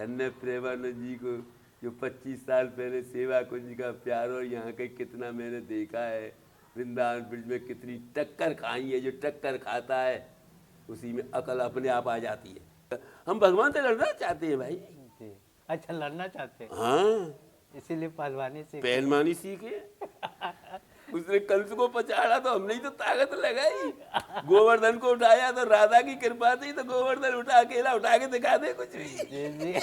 धन्य प्रेमानंद जी को जो 25 साल पहले सेवा कुंज का प्यार और यहाँ के कितना मैंने देखा है, वृंदावन ब्रिज में कितनी टक्कर खाई है। जो टक्कर खाता है उसी में अकल अपने आप आ जाती है। हम भगवान से लड़ना चाहते हैं भाई जी। अच्छा, लड़ना चाहते हैं, हाँ, इसीलिए पहलवानी सीखे। पहलवानी सीखे। उसने कंस को पछाड़ा तो हमने ही तो ताकत लगाई। गोवर्धन को उठाया तो राधा की कृपा थी, तो गोवर्धन उठा अकेला उठा के दिखा दे कुछ भी। जी जी।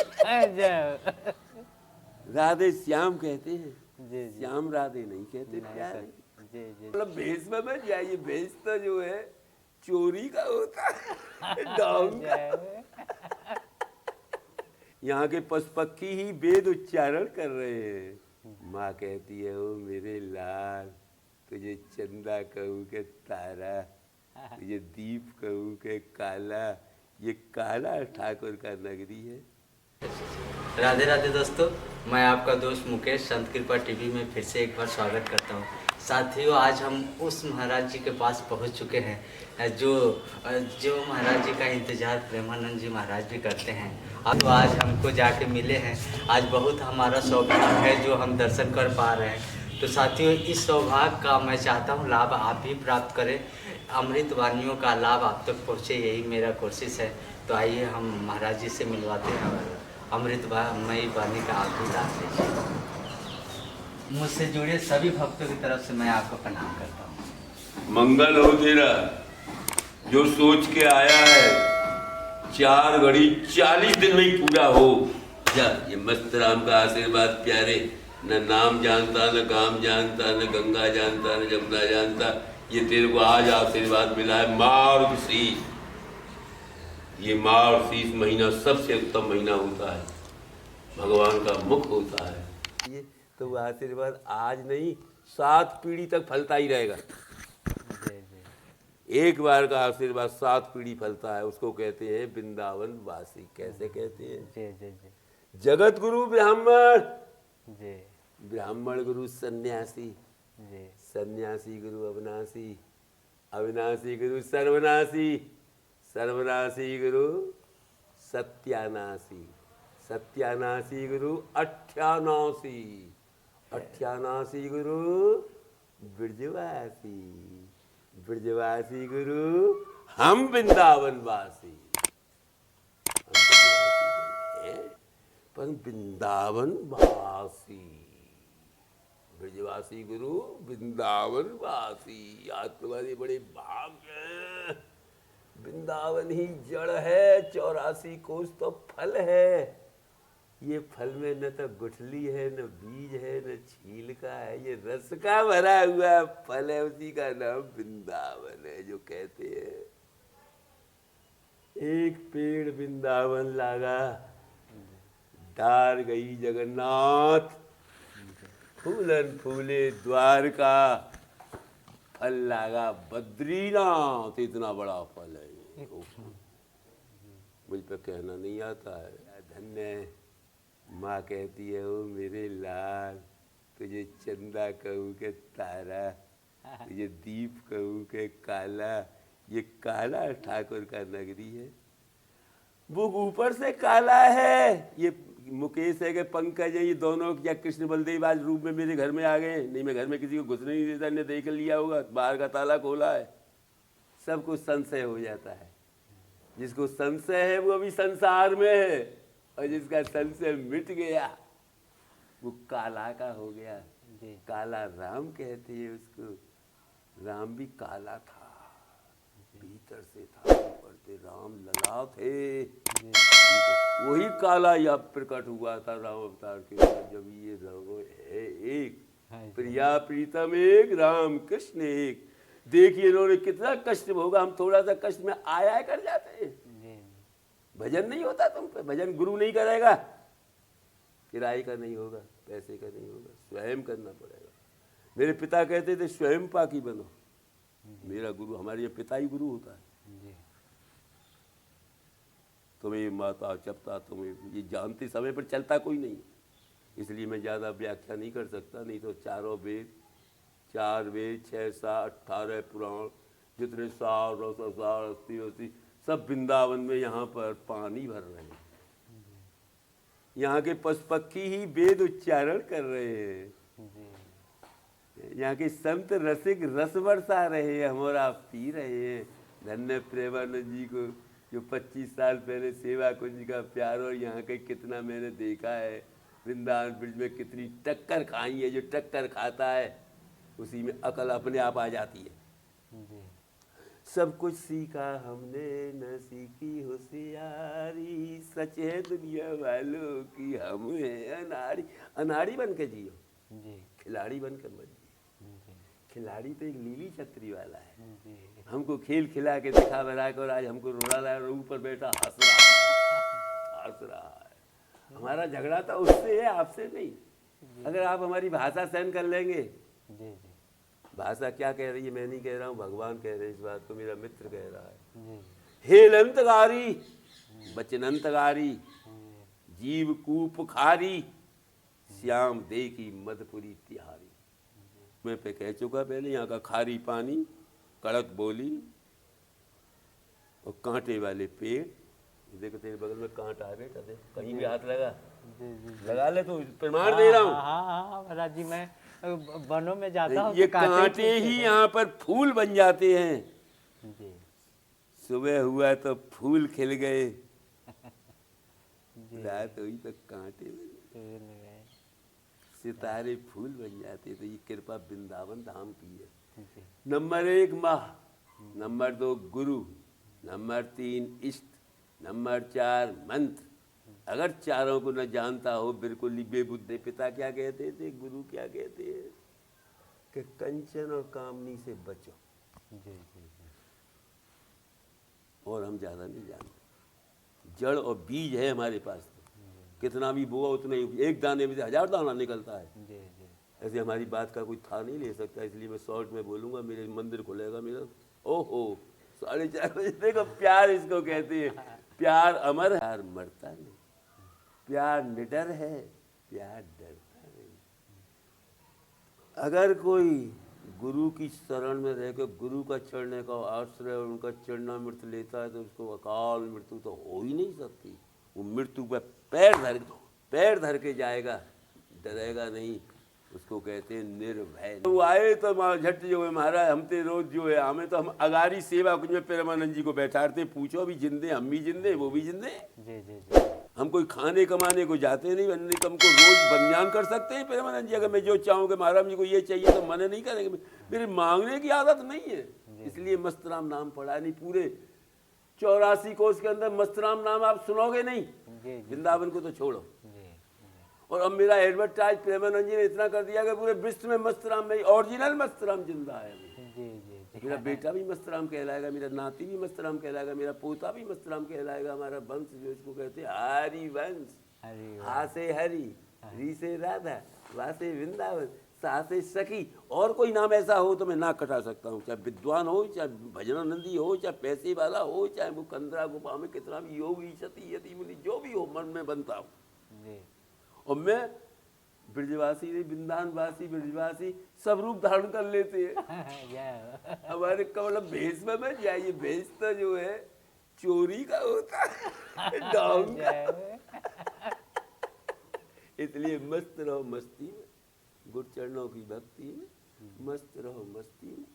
जय। राधे श्याम कहते हैं, जी जी। श्याम राधे नहीं कहते नहीं प्यारे। सर। जी जी। मतलब भेष में मत जाइए, भेष तो जो है चोरी का होता है, ढोंग का। जय। यहाँ के पशु पक्षी ही वेद उच्चारण कर रहे हैं। माँ कहती है ओ मेरे लाल, तुझे चंदा कहूँ के तारा, तुझे दीप कहूँ के काला, ये काला ठाकुर का नगरी है। राधे राधे दोस्तों, मैं आपका दोस्त मुकेश संत कृपा टीवी में फिर से एक बार स्वागत करता हूँ। साथियों, आज हम उस महाराज जी के पास पहुँच चुके हैं जो महाराज जी का इंतजार प्रेमानंद जी महाराज भी करते हैं। अब तो आज हमको जाके मिले हैं। आज बहुत हमारा सौभाग्य है जो हम दर्शन कर पा रहे हैं। तो साथियों, इस सौभाग्य का मैं चाहता हूँ लाभ आप भी प्राप्त करें, अमृत वानियों का लाभ आप तक पहुँचे, यही मेरा कोशिश है। तो आइए हम महाराज जी से मिलवाते हैं और अमृतमयी वाणी का आप भी लाभ लीजिए। मुझसे जुड़े सभी भक्तों की तरफ से मैं आपको प्रणाम करता हूँ। मंगल हो तेरा, जो सोच के आया है 4 घड़ी 40 दिन में ही पूरा हो जा। ये मस्त राम का आशीर्वाद प्यारे, न नाम जानता, न काम जानता, न गंगा जानता, न जमुना जानता, ये तेरे को आज आशीर्वाद मिला है। मार्गशीर्ष, ये मार्गशीर्ष महीना सबसे उत्तम महीना होता है, भगवान का मुख होता है ये। तो वो आशीर्वाद आज नहीं 7 पीढ़ी तक फलता ही रहेगा। जी जी। एक बार का आशीर्वाद 7 पीढ़ी फलता है, उसको कहते हैं वृंदावन वासी। कैसे कहते हैं? जी जी जी। जगत गुरु ब्राह्मण, जी ब्राह्मण गुरु सन्यासी, जी। सन्यासी गुरु अविनाशी, अविनाशी गुरु सर्वनाशी, सर्वनाशी गुरु सत्यानाशी, सत्यानाशी गुरु अठ्यानाशी, अठ्यानाशी गुरु ब्रजवासी, ब्रजवासी गुरु हम वृंदावनवासी। पर वृंदावनवासी, ब्रजवासी गुरु वृंदावनवासी। आज तुम्हारे बड़े भाग्य हैं। वृंदावन ही जड़ है, 84 कोस तो फल है। ये फल में न तो गुठली है, न बीज है, न छील का है, ये रस का भरा हुआ फल है। उसी का नाम वृंदावन है। जो कहते हैं एक पेड़ वृंदावन लागा, डार गई जगन्नाथ, फूलन फूले द्वारका, फल लागा बद्रीनाथ। इतना बड़ा फल है ये, मुझ पे कहना नहीं आता है। धन्य है। माँ कहती है ओ मेरे लाल, तुझे चंदा कहूँ के तारा, तुझे दीप कहूँ के काला, ये काला ठाकुर का नगरी है। वो ऊपर से काला है, ये मुकेश है कि पंकज है, ये दोनों या कृष्ण बलदेव आज रूप में मेरे घर में आ गए। नहीं, मैं घर में किसी को घुसने नहीं देता, ने देख लिया होगा, बाहर का ताला खोला है। सबको संशय हो जाता है। जिसको संशय है वो अभी संसार में है, और जिसका संशय मिट गया वो काला का हो गया। काला राम कहते हैं उसको। राम भी काला था, भीतर से था, ऊपर से राम लला थे। वही काला या प्रकट हुआ था राम अवतार के बाद, जब ये राम है एक, प्रिया प्रीतम एक, राम कृष्ण एक। देखिए इन्होंने कितना कष्ट होगा, हम थोड़ा सा कष्ट में आया कर जाते हैं। भजन नहीं होता तुम पे, भजन गुरु नहीं करेगा, किराए का नहीं होगा, पैसे का नहीं होगा, स्वयं करना पड़ेगा। मेरे पिता कहते थे स्वयं पाकी बनो। मेरा गुरु, हमारे ये पिता ही गुरु होता है। तुम्हें माता चपता, तुम्हें ये जानते समय पर चलता कोई नहीं, इसलिए मैं ज़्यादा व्याख्या नहीं कर सकता। नहीं तो 4 वेद, 4 वेद, 6 7 18 पुराण, जितने 100 80 सब वृंदावन में यहाँ पर पानी भर रहे हैं। यहाँ के पशु पक्षी ही वेद उच्चारण कर रहे हैं, जी यहाँ के संत रसिक रस बरसा रहे हैं, हम और आप पी रहे हैं। धन्य प्रेमानंद जी को जो 25 साल पहले सेवा कुंज का प्यार, और यहाँ के कितना मैंने देखा है, वृंदावन ब्रिज में कितनी टक्कर खाई है। जो टक्कर खाता है उसी में अकल अपने आप आ जाती है। जी सब कुछ सीखा हमने न सीखी होशियारी, सच है दुनिया वालों की हम है अनाड़ी। अनाड़ी बन के जियो, जी खिलाड़ी बन कर मत जियो। जी खिलाड़ी तो एक नीली छतरी वाला है, जी हमको खेल खिला के दिखा बना कर आज हमको रोड़ा रहा है और ऊपर बैठा हंस रहा है। हमारा झगड़ा तो उससे है, आपसे नहीं। अगर आप हमारी भाषा सहन कर लेंगे। जी भाषा क्या कह रही है मैं नहीं कह रहा हूँ, भगवान कह रहे हैं इस बात को, मेरा मित्र कह रहा है। जी हेलंतगारी बचनंतगारी जीव कूप खारी, श्याम देखी मधपुरी तिहारी। मैं पे कह चुका पहले, यहाँ का खारी पानी, कड़क बोली और कांटे वाले पेड़। देखो तेरे बगल में कांटा है बेटा, देख कहीं भी हाथ लगा, लगा ले तो प्रमाण दे रहा हूँ। हाँ महाराज जी, मैं वनों में जाता हूँ ये तो कांटे कांटे ही यहाँ पर फूल बन जाते हैं। जी सुबह हुआ तो फूल खिल गए, जी रात हुई तो कांटे बन गए, सितारे फूल बन जाते। तो ये कृपा वृंदावन धाम की है। जी नंबर 1 माह, नंबर 2 गुरु, नंबर 3 इष्ट, नंबर 4 मंत्र। अगर चारों को न जानता हो बिल्कुल ही बेबुद्धे। पिता क्या कहते थे, गुरु क्या कहते हैं कि कंचन और कामनी से बचो। जी जी और हम ज़्यादा नहीं जानते। जड़ और बीज है हमारे पास, तो कितना भी बोआ उतना ही, एक दाने में से 1000 दाना निकलता है। जी जी ऐसे हमारी बात का कोई था नहीं ले सकता, इसलिए मैं शॉर्ट में बोलूँगा। मेरे मंदिर खुलेगा मेरा, ओहो 4:30 बजे। देखो प्यार इसको कहते हैं, प्यार अमर है, प्यार मरता नहीं, प्यार निडर है, प्यार डरता नहीं। अगर कोई गुरु की शरण में रहकर गुरु का चढ़ने का आश्रय और उनका चरणामृत लेता है तो उसको अकाल मृत्यु तो हो ही नहीं सकती। वो मृत्यु पर पैर धर के जाएगा, डरेगा नहीं। उसको कहते हैं निर्भय। वो आए तो झट जो है महाराज, हम ते रोज जो है, हमें तो हम अगारी सेवा कुछ में प्रेमानंद जी को बैठाते, पूछो अभी जिंदे, हम भी जिंदे वो भी जिंदे। जी जी जी हम कोई खाने कमाने को जाते नहीं, वरना हमको रोज बनियान कर सकते हैं प्रेमानंद जी। अगर मैं जो चाहूँ कि महाराज जी को ये चाहिए तो मना नहीं करेंगे। मेरे मांगने की आदत नहीं है, इसलिए मस्तराम नाम पढ़ा नहीं। पूरे 84 कोस के अंदर मस्तराम नाम आप सुनोगे नहीं, वृंदावन को तो छोड़ो। और अब मेरा एडवर्टाइज प्रेमानंद जी ने इतना कर दिया कि पूरे विश्व में मस्तराम में ओरिजिनल मस्तराम जिंदा है। मेरा बेटा भी मस्तराम कहलाएगा, मेरा नाती भी मस्तराम कहलाएगा, मेरा पोता भी मस्तराम कहलाएगा। हमारा वंश जो इसको कहते हैं हरि वंश। हा से हरि, री से राधा, वा से वृंदावन, सा से सखी। और कोई नाम ऐसा हो तो मैं ना कटा सकता हूँ, चाहे विद्वान हो, चाहे भजनानंदी हो, चाहे पैसे वाला हो, चाहे वो कंदरा गुफा में कितना भी योगी सती यति मुनि जो भी हो, मन में बनता हूँ। और मैं ब्रजवासी, वृंदावनवासी, ब्रजवासी सब रूप धारण कर लेते हैं। हमारे कमल भेष में मत जाइए, भेष तो जो है चोरी का होता है, डाउन का। इसलिए मस्त रहो मस्ती में, गुरु चरणों की भक्ति में, मस्त रहो मस्ती में,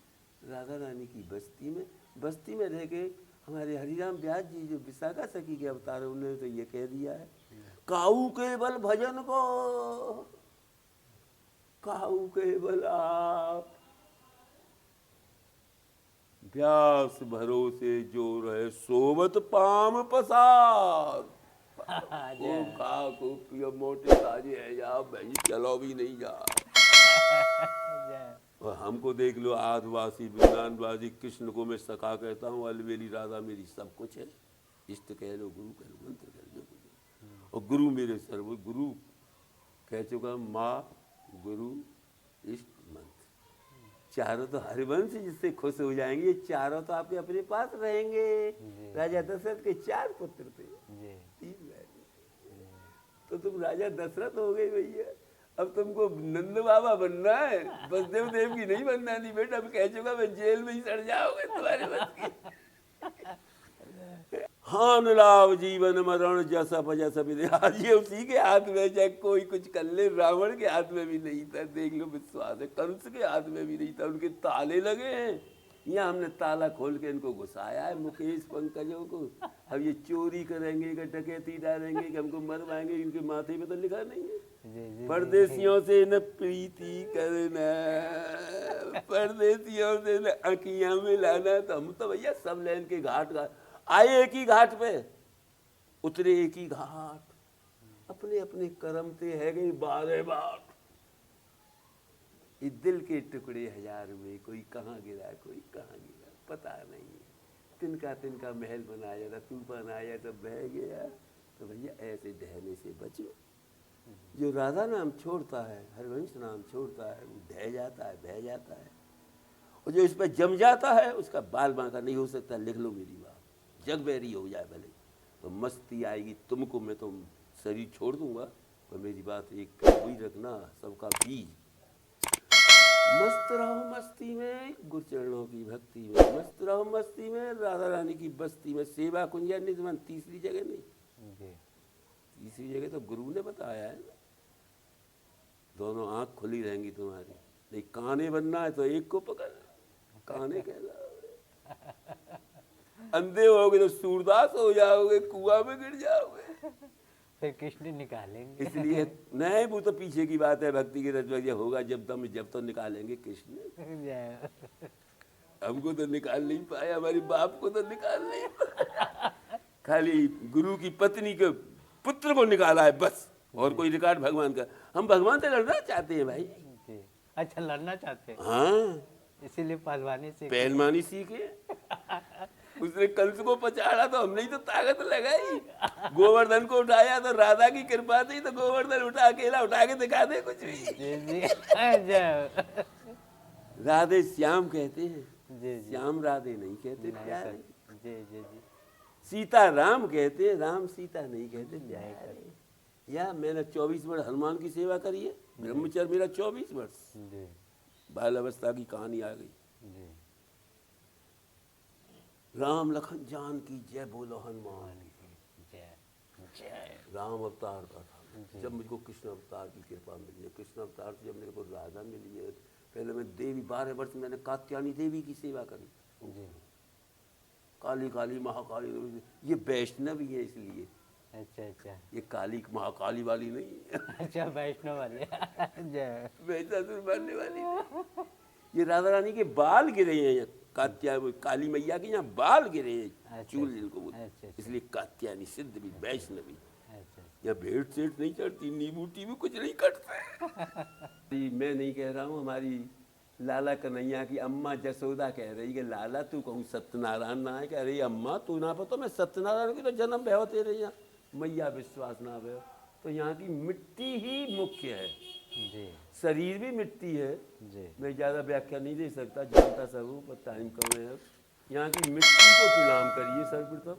राधा रानी की बस्ती में। बस्ती में रह के हमारे हरिराम व्यास जी जो विशाखा सखी के अवतार है, उन्होंने तो ये कह दिया है, काऊ के बल भजन को, काऊ के बल आप, व्यास भरोसे जो रहे सोवत पाम पसार। वो खा को पियो मोटे ताजे है, जा भाई चलो भी नहीं जा। और हमको देख लो, आदिवासी वृंदावनवासी, कृष्ण को मैं सखा कहता हूँ, अलवेली राधा मेरी सब कुछ है। इष्ट कह लो, गुरु कह लो, मंत्र कह लो, और गुरु मेरे सर्व। गुरु कह चुका, माँ गुरु इष्ट मंत्र। चारों तो हरिवंश जिससे खुश हो जाएंगे। ये चारों तो आपके अपने पास रहेंगे। राजा दशरथ के 4 पुत्र थे, 3 बहन। तो तुम राजा दशरथ हो गए भैया। अब तुमको नंद बाबा बनना है, बसदेव देव की नहीं बनना। नहीं बेटा, अब कह चुका मैं जेल में ही सड़ जाओगे तुम्हारे बस की। हान लाभ जीवन मरण जैसा बजैसा भी आज ये उसी के हाथ में, चाहे कोई कुछ कर ले। रावण के हाथ में भी नहीं था, देख लो विश्वास है, कंस के हाथ में भी नहीं था, उनके ताले लगे हैं। यहाँ हमने ताला खोल के इनको घुसाया है, मुकेश पंकजों को। अब ये चोरी करेंगे कि डकैती डालेंगे कि हमको मरवाएंगे, इनके माथे पे तो लिखा नहीं है परदेसियों से न प्रीति करना, परदेसियों से न अखियां मिलाना। तो हम तो भैया सब लेन के घाट आए, एक ही घाट पे उतरे, एक ही घाट, अपने अपने कर्म ते है गई 12 बाट। ये दिल के टुकड़े हजार में, कोई कहाँ गिरा कोई कहाँ गिरा पता नहीं। तिनका तिनका महल बनाया था, तूफान आया तो बह गया। तो भैया ऐसे ढहने से बचो। जो राधा नाम छोड़ता है, हरिवंश नाम छोड़ता है, वो ढह जाता है, बह जाता है। और जो इस पर जम जाता है उसका बाल बांका नहीं हो सकता। लिख लो मेरी बात, जग बैरी हो जाए भले, तो मस्ती आएगी तुमको। मैं तो शरीर छोड़ दूंगा, पर मेरी बात एक वही रखना, सबका बीज। मस्त रहो मस्ती में, गुरुचरणों की भक्ति में, मस्त रहो मस्ती में, राधा रानी की बस्ती में। सेवा कुंजा निधन तीसरी जगह नहीं, तीसरी जगह तो गुरु ने बताया है ना। दोनों आंख खुली रहेंगी तुम्हारी। नहीं काने बनना है तो एक को पकड़, काने कहलाओगे। अंधे होगे तो सूरदास हो जाओगे, कुआं में गिर जाओगे, फिर कृष्ण निकालेंगे। इसलिए नहीं, वो तो पीछे की बात है। भक्ति के रजवाज होगा जब तो निकालेंगे कृष्ण। हमको तो निकाल नहीं पाया, हमारे बाप को तो निकाल नहीं पाया। खाली गुरु की पत्नी के पुत्र को निकाला है बस, और कोई रिकॉर्ड भगवान का। हम भगवान से लड़ना चाहते हैं भाई। अच्छा लड़ना चाहते हैं, हाँ इसीलिए पहलवानी से पहलवानी सीखे। उसने कंस को पछाड़ा तो हमने ही तो ताकत लगाई। गोवर्धन को उठाया तो राधा की कृपा थी, तो गोवर्धन उठा, अकेला उठा के दिखा दे कुछ भी। राधे श्याम कहते हैं, श्याम राधे नहीं कहते प्यारे। सीता राम कहते हैं, राम सीता नहीं कहते प्यारे। या मैंने 24 वर्ष हनुमान की सेवा करी है, ब्रह्मचर्य मेरा 24 वर्ष। बाल अवस्था की कहानी आ गई। राम लखन जान की जय बोलो हनुमान की जय। राम अवतार का था, जब मुझको कृष्ण अवतार की कृपा मिली है, कृष्ण अवतार से जब मेरे को राधा मिली है। पहले मैं देवी 12 वर्ष मैंने कात्यायनी देवी की सेवा करी। काली काली महाकाली, ये वैष्णवी है इसलिए। अच्छा अच्छा, ये काली महाकाली वाली नहीं। अच्छा वैष्णव वाली वैष्णव बनने वाली नहीं। ये राधा रानी के बाल गिरे हैं, काली मैया के यहाँ बाल गिरे हैं, चूल जिनको बोलते, इसलिए कात्यायनी सिद्ध भी वैष्णवी। यहाँ भेंट सेठ नहीं चढ़ती, नींबू टीबू कुछ नहीं कटते। मैं नहीं कह रहा हूँ, हमारी लाला कन्हैया की अम्मा जसोदा कह रही कि लाला तू कहूँ सत्यनारायण ना है। कह रही अम्मा तू ना पता मैं सत्यनारायण की तो जन्म भय होते रही, यहाँ मैया विश्वास ना भय। तो यहाँ की मिट्टी ही मुख्य है जी, शरीर भी मिट्टी है जी। मैं ज़्यादा व्याख्या नहीं दे सकता, जानता सब हूँ, पर टाइम कम है। अब यहाँ की मिट्टी को प्रणाम करिए सर्वप्रथम।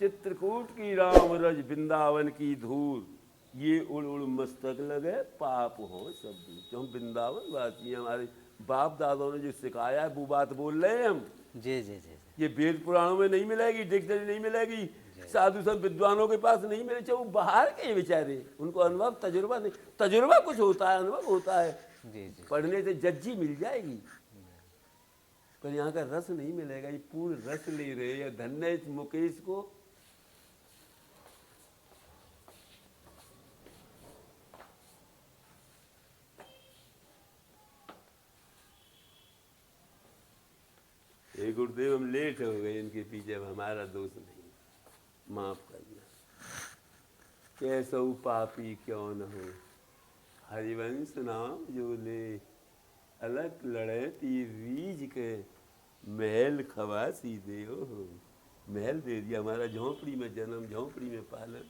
चित्रकूट की राम रज वृंदावन की धूल, ये उड़ उड़ मस्तक लगे पाप हो सब दूर। जो हम वृंदावन वासी, हमारे बाप दादाओं ने जो सिखाया है वो बात बोल रहे हैं हम जी जी जी। ये वेद पुराणों में नहीं मिलेगी, डिक्शनरी नहीं मिलेगी, साधु संत विद्वानों के पास नहीं मिले, चाहे वो बाहर के बेचारे, उनको अनुभव तजुर्बा नहीं। तजुर्बा कुछ होता है, अनुभव होता है जी जी। पढ़ने से जज्जी मिल जाएगी, पर यहाँ का रस नहीं मिलेगा। ये पूर्ण रस ले रहे हैं। धन्य इस मुकेश को। हे गुरुदेव हम लेट हो गए इनके पीछे, अब हमारा दोष नहीं, माफ करना। कैसो पापी क्यों न हो, हरिवंश नाम जो ले, अलग लड़े तीर रीझ के, महल खवासी दे हो। महल दे दिया, हमारा झोंपड़ी में जन्म, झोंपड़ी में पालन,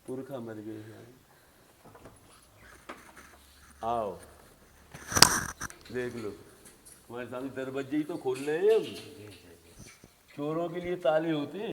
पुरखा मर गए हैं। आओ देख लो, हमारे सामने दरवाजे ही तो खोल रहे हैं हम। चोरों के लिए ताले होते हैं।